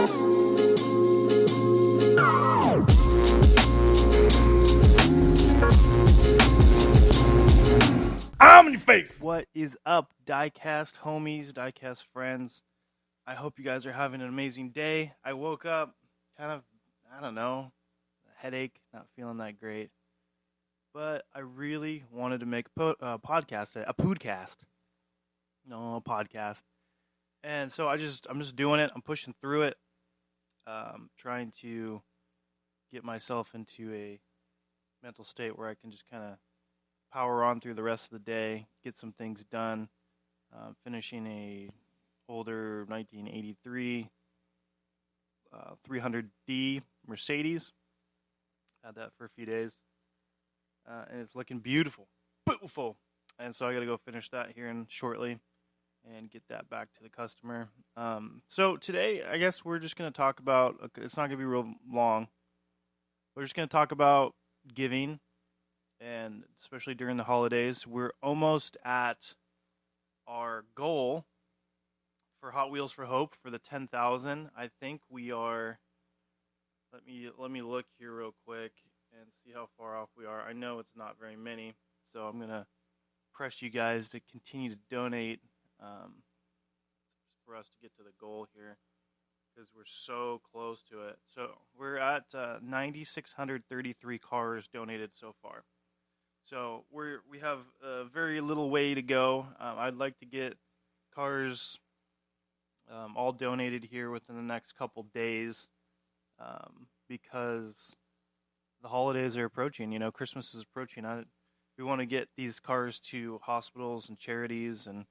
I'm in your face. What is up, diecast homies, diecast friends? I hope you guys are having an amazing day. I woke up kind of, I don't know, a headache, not feeling that great. But I really wanted to make a podcast, a podcast. No, a podcast. And so I'm just doing it. I'm pushing through it. Trying to get myself into a mental state where I can just kind of power on through the rest of the day, get some things done. Finishing a older 1983 300D Mercedes. Had that for a few days. And it's looking beautiful. Beautiful. And so I got to go finish that here in shortly and get that back to the customer. So today, I guess we're just going to talk about, it's not going to be real long. We're just going to talk about giving, and especially during the holidays. We're almost at our goal for Hotwheels4hope for the 10,000. I think we are, let me look here real quick and see how far off we are. I know it's not very many, so I'm going to press you guys to continue to donate for us to get to the goal here, because we're so close to it. So we're at 9,633 cars donated so far. So we have a very little way to go. I'd like to get cars all donated here within the next couple days, because the holidays are approaching. You know, Christmas is approaching. We want to get these cars to hospitals and charities, and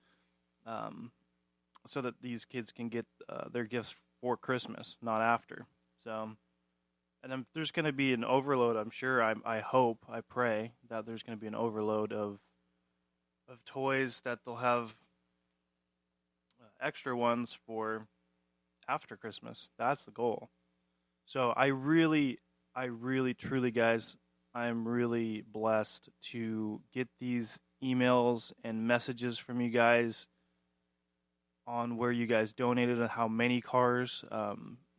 so that these kids can get their gifts for Christmas, not after. So, and then there's going to be an overload. I'm sure. I hope. I pray that there's going to be an overload of toys that they'll have extra ones for after Christmas. That's the goal. So I really, truly, guys, I'm really blessed to get these emails and messages from you guys on where you guys donated and how many cars.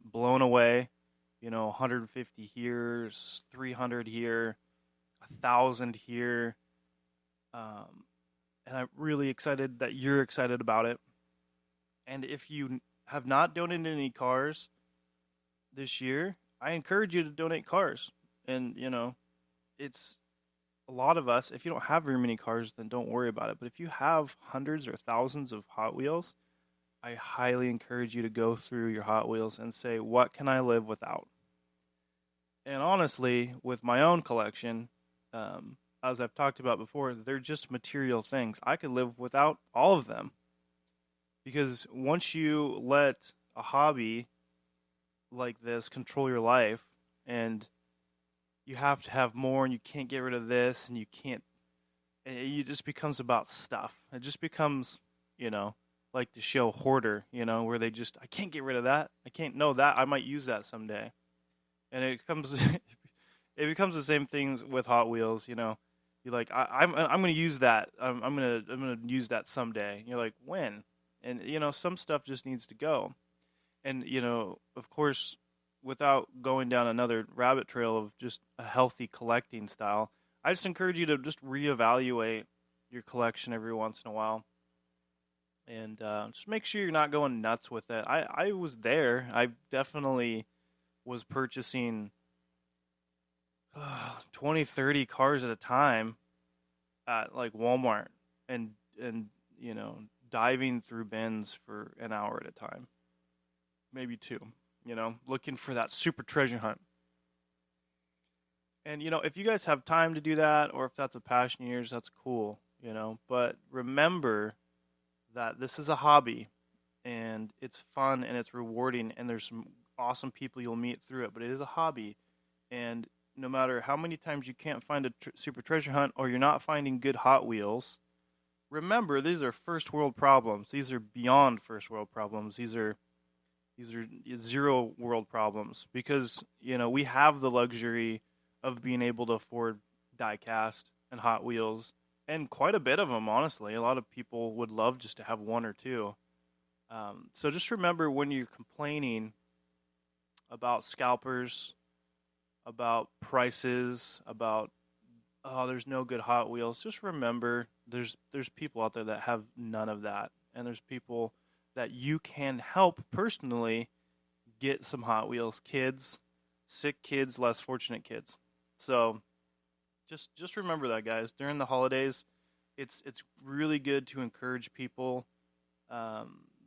Blown away. You know, 150 here, 300 here, 1,000 here. And I'm really excited that you're excited about it. And if you have not donated any cars this year, I encourage you to donate cars. And, you know, it's a lot of us. If you don't have very many cars, then don't worry about it. But if you have hundreds or thousands of Hot Wheels, I highly encourage you to go through your Hot Wheels and say, what can I live without? And honestly, with my own collection, as I've talked about before, they're just material things. I could live without all of them. Because once you let a hobby like this control your life, and you have to have more, and you can't get rid of this, and you can't, it just becomes about stuff. It just becomes, you know, like the show Hoarder, you know, where they just, I can't get rid of that. I can't know that. I might use that someday. And it becomes the same things with Hot Wheels, you know. You're like, I'm going to use that. I'm going to use that someday. And you're like, when? And, you know, some stuff just needs to go. And, you know, of course, without going down another rabbit trail of just a healthy collecting style, I just encourage you to just reevaluate your collection every once in a while. And just make sure you're not going nuts with it. I was there. I definitely was purchasing 20, 30 cars at a time at like Walmart, and you know, diving through bins for an hour at a time, maybe two, you know, looking for that super treasure hunt. And, you know, if you guys have time to do that, or if that's a passion of yours, that's cool, you know. But remember that this is a hobby, and it's fun, and it's rewarding, and there's some awesome people you'll meet through it. But it is a hobby, and no matter how many times you can't find a super treasure hunt, or you're not finding good Hot Wheels, remember, these are first world problems. These are beyond first world problems. These are zero world problems, because, you know, we have the luxury of being able to afford die-cast and Hot Wheels, and quite a bit of them, honestly. A lot of people would love just to have one or two. So just remember, when you're complaining about scalpers, about prices, about there's no good Hot Wheels. Just remember, there's people out there that have none of that, and there's people that you can help personally get some Hot Wheels. Kids, sick kids, less fortunate kids. So just remember that, guys. During the holidays, it's really good to encourage people.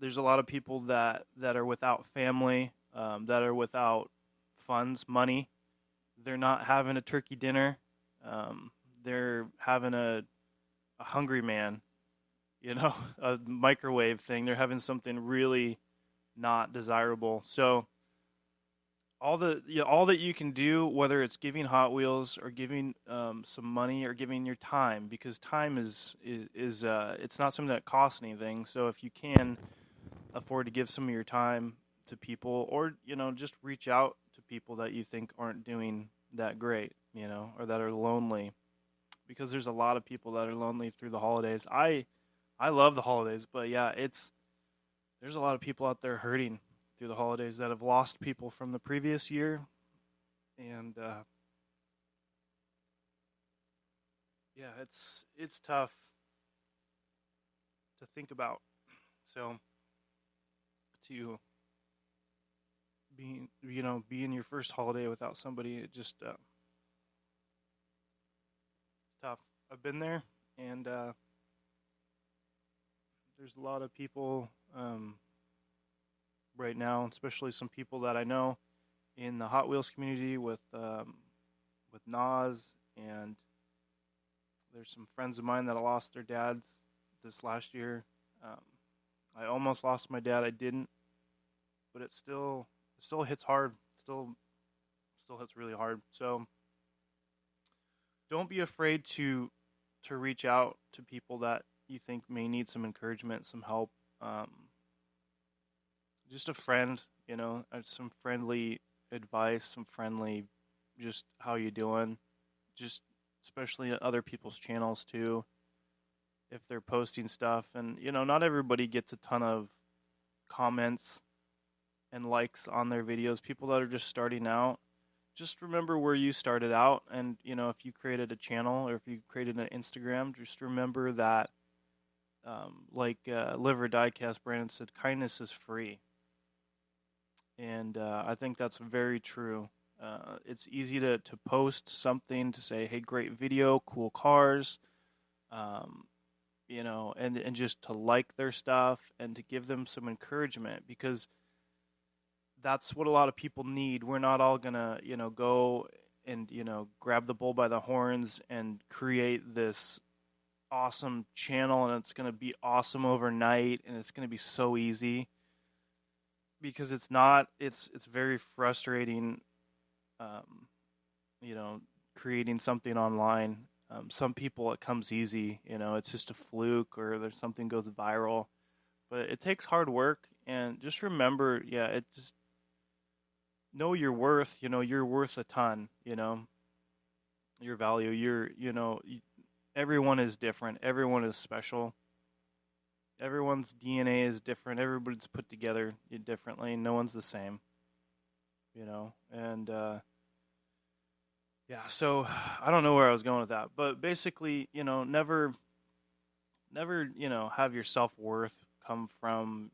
There's a lot of people that are without family, that are without funds, money. They're not having a turkey dinner. They're having a hungry man, a microwave thing. They're having something really not desirable. So all that you can do, whether it's giving Hot Wheels or giving some money or giving your time, because time is it's not something that costs anything. So if you can afford to give some of your time to people, or just reach out to people that you think aren't doing that great, or that are lonely, because there's a lot of people that are lonely through the holidays. I love the holidays, but yeah, there's a lot of people out there hurting through the holidays that have lost people from the previous year, and yeah, it's tough to think about. So to be in your first holiday without somebody, it just it's tough. I've been there, and there's a lot of people right now, especially some people that I know in the Hot Wheels community with Nas, and there's some friends of mine that lost their dads this last year. I almost lost my dad. I didn't, but it still hits hard. Still hits really hard. So don't be afraid to reach out to people that you think may need some encouragement, some help. Just a friend, some friendly advice, some friendly, just how you doing. Just especially at other people's channels too, if they're posting stuff. And not everybody gets a ton of comments and likes on their videos. People that are just starting out, just remember where you started out. And if you created a channel or if you created an Instagram, just remember that like Live or Diecast Brandon said, kindness is free. And I think that's very true. It's easy to post something to say, hey, great video, cool cars, and just to like their stuff and to give them some encouragement, because that's what a lot of people need. We're not all going to, go and, grab the bull by the horns and create this awesome channel and it's going to be awesome overnight and it's going to be so easy, because it's not. It's very frustrating, creating something online. Some people it comes easy, it's just a fluke or there's something goes viral, but it takes hard work. And just remember, it just know your worth. You're worth a ton. Your value. Everyone is different. Everyone is special. Everyone's DNA is different. Everybody's put together differently. No one's the same. And so I don't know where I was going with that, but basically, never, have your self-worth come from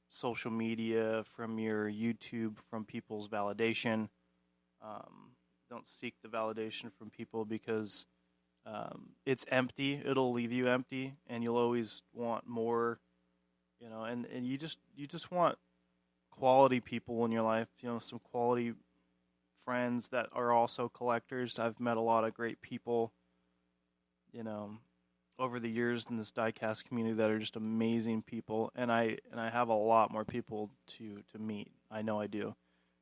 social media, from your YouTube, from people's validation. Don't seek the validation from people, because it's empty. It'll leave you empty, and you'll always want more. And you just want quality people in your life. Some quality friends that are also collectors. I've met a lot of great people, over the years in this diecast community that are just amazing people, and I have a lot more people to meet. I know I do,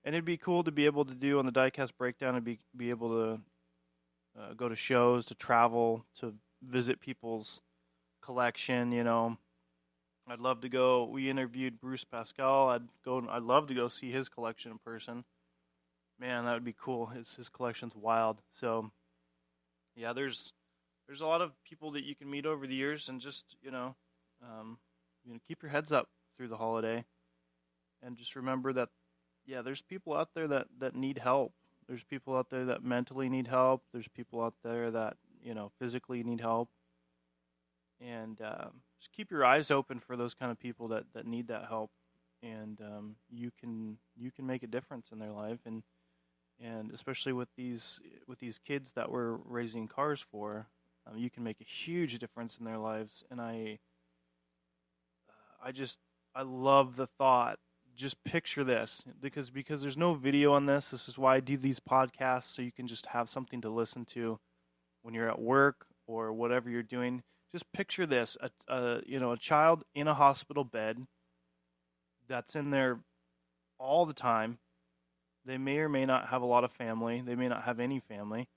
and it'd be cool to be able to do on the diecast breakdown and be able to go to shows, to travel, to visit people's collection. I'd love to go. We interviewed Bruce Pascal. I'd love to go see his collection in person. Man, that would be cool. His collection's wild. So, yeah, there's a lot of people that you can meet over the years, and just keep your heads up through the holiday, and just remember that yeah, there's people out there that need help. There's people out there that mentally need help. There's people out there that, physically need help. And just keep your eyes open for those kind of people that need that help. And you can make a difference in their life. And especially with these kids that we're raising cars for, you can make a huge difference in their lives. And I love the thought. Just picture this, because there's no video on this. This is why I do these podcasts, so you can just have something to listen to when you're at work or whatever you're doing. Just picture this: a child in a hospital bed that's in there all the time. They may or may not have a lot of family. They may not have any family.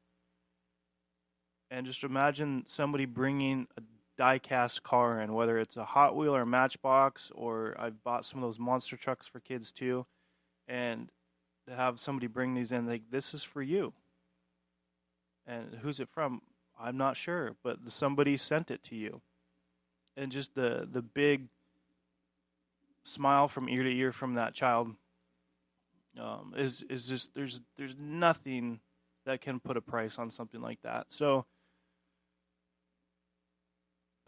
And just imagine somebody bringing a die-cast car in, whether it's a Hot Wheel or a Matchbox, or I've bought some of those monster trucks for kids too, and to have somebody bring these in, like, this is for you. And who's it from? I'm not sure, but somebody sent it to you. And just the big smile from ear to ear from that child is just there's nothing that can put a price on something like that. So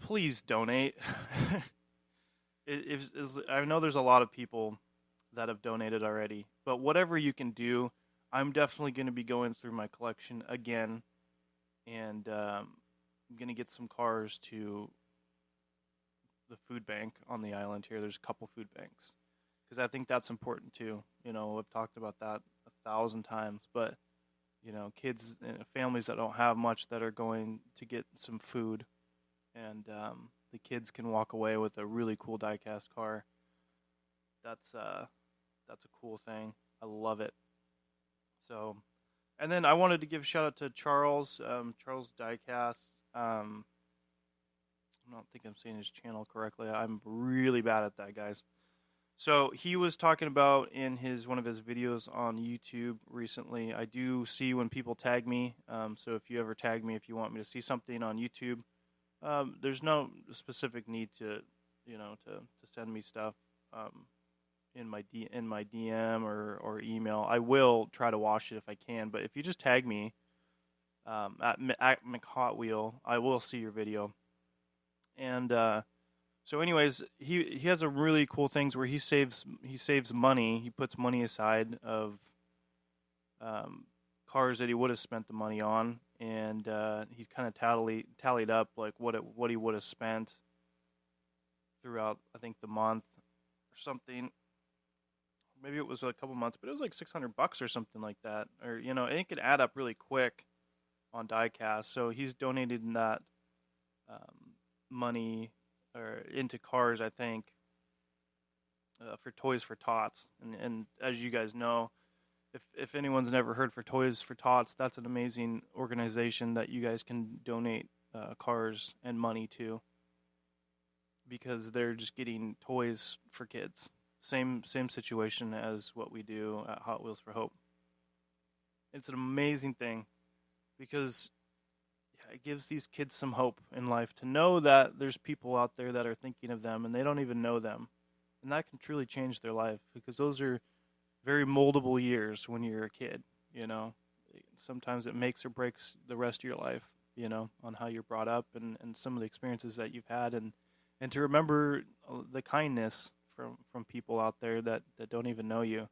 please donate. I know there's a lot of people that have donated already, but whatever you can do, I'm definitely going to be going through my collection again, and I'm going to get some cars to the food bank on the island here. There's a couple food banks, because I think that's important too. I've talked about that 1,000 times, but kids and families that don't have much that are going to get some food, and the kids can walk away with a really cool die-cast car. That's a cool thing. I love it. So, and then I wanted to give a shout out to Charles, Charles Diecast. I don't think I'm saying his channel correctly. I'm really bad at that, guys. So he was talking about in one of his videos on YouTube recently. I do see when people tag me. So if you ever tag me, if you want me to see something on YouTube, there's no specific need to send me stuff in my DM or email. I will try to watch it if I can. But if you just tag me at McHotwheel, I will see your video. And so, anyways, he has a really cool things where he saves money. He puts money aside of cars that he would have spent the money on, and he's kind of tallied up like what he would have spent throughout, I think, the month or something. Maybe it was a couple months, but it was like $600 or something like that, or and it could add up really quick on diecast. So he's donated that money or into cars, I think, for Toys for Tots. And as you guys know, if anyone's never heard for Toys for Tots, that's an amazing organization that you guys can donate cars and money to, because they're just getting toys for kids. Same situation as what we do at Hot Wheels for Hope. It's an amazing thing, because it gives these kids some hope in life to know that there's people out there that are thinking of them and they don't even know them. And that can truly change their life, because those are very moldable years when you're a kid, Sometimes it makes or breaks the rest of your life, on how you're brought up and some of the experiences that you've had, and to remember the kindness from people out there that don't even know you,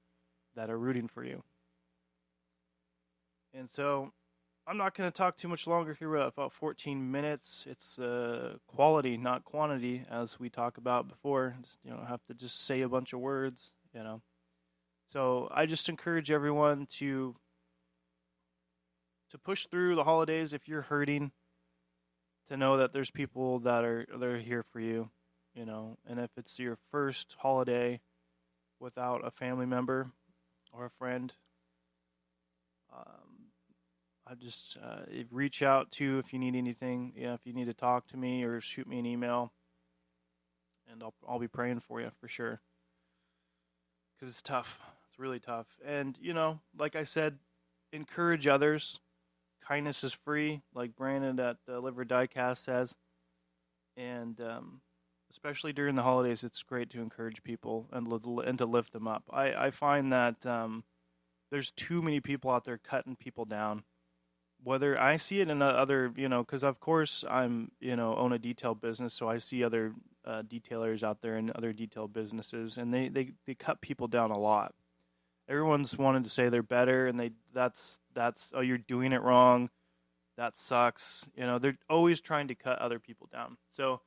that are rooting for you. And so I'm not going to talk too much longer here. We're at about 14 minutes. It's quality, not quantity, as we talked about before. Just, have to just say a bunch of words, So I just encourage everyone to push through the holidays. If you're hurting, to know that there's people that are here for you, And if it's your first holiday without a family member or a friend, I just reach out to if you need anything. If you need to talk to me or shoot me an email, and I'll be praying for you for sure. Because it's tough. It's really tough. And like I said, encourage others. Kindness is free, like Brandon at Liver Diecast says. And especially during the holidays, it's great to encourage people and to lift them up. I find that there's too many people out there cutting people down. Whether I see it in other, because of course I'm, own a detail business, so I see other detailers out there and other detail businesses, and they cut people down a lot. Everyone's wanted to say they're better, and that's oh, you're doing it wrong, that sucks. They're always trying to cut other people down. So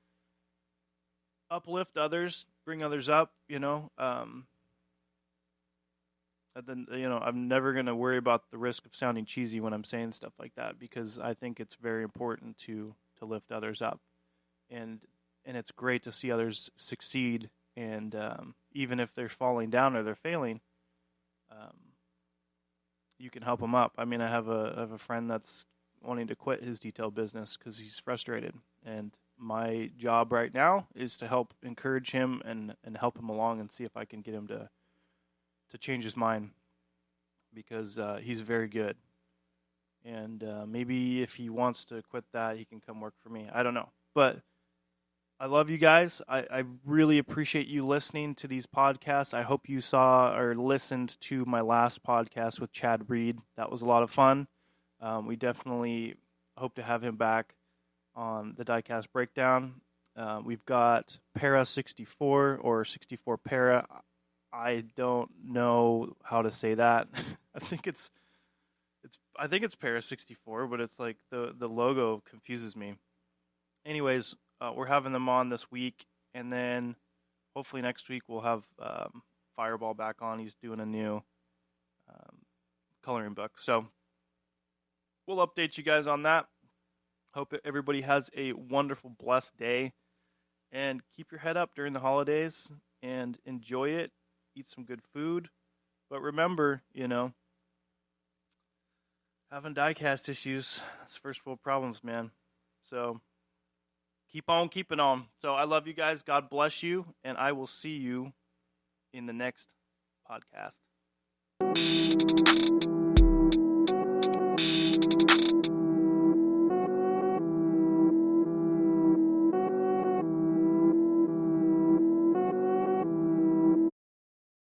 uplift others, bring others up. And then I'm never gonna worry about the risk of sounding cheesy when I'm saying stuff like that, because I think it's very important to lift others up, and it's great to see others succeed, and even if they're falling down or they're failing, you can help them up. I mean, I have a friend that's wanting to quit his detail business because he's frustrated, and my job right now is to help encourage him and help him along and see if I can get him to change his mind, because he's very good, and maybe if he wants to quit that, he can come work for me. I don't know, but I love you guys. I really appreciate you listening to these podcasts. I hope you saw or listened to my last podcast with Chad Reed. That was a lot of fun. We definitely hope to have him back on the Diecast Breakdown. We've got Para 64 or 64 Para. I don't know how to say that. I think it's Para 64, but it's like the logo confuses me. Anyways, we're having them on this week, and then hopefully next week we'll have Fireball back on. He's doing a new coloring book, so we'll update you guys on that. Hope everybody has a wonderful, blessed day, and keep your head up during the holidays and enjoy it. Eat some good food, but remember, having diecast issues, that's first world problems, man. So keep on keeping on. So I love you guys. God bless you, and I will see you in the next podcast.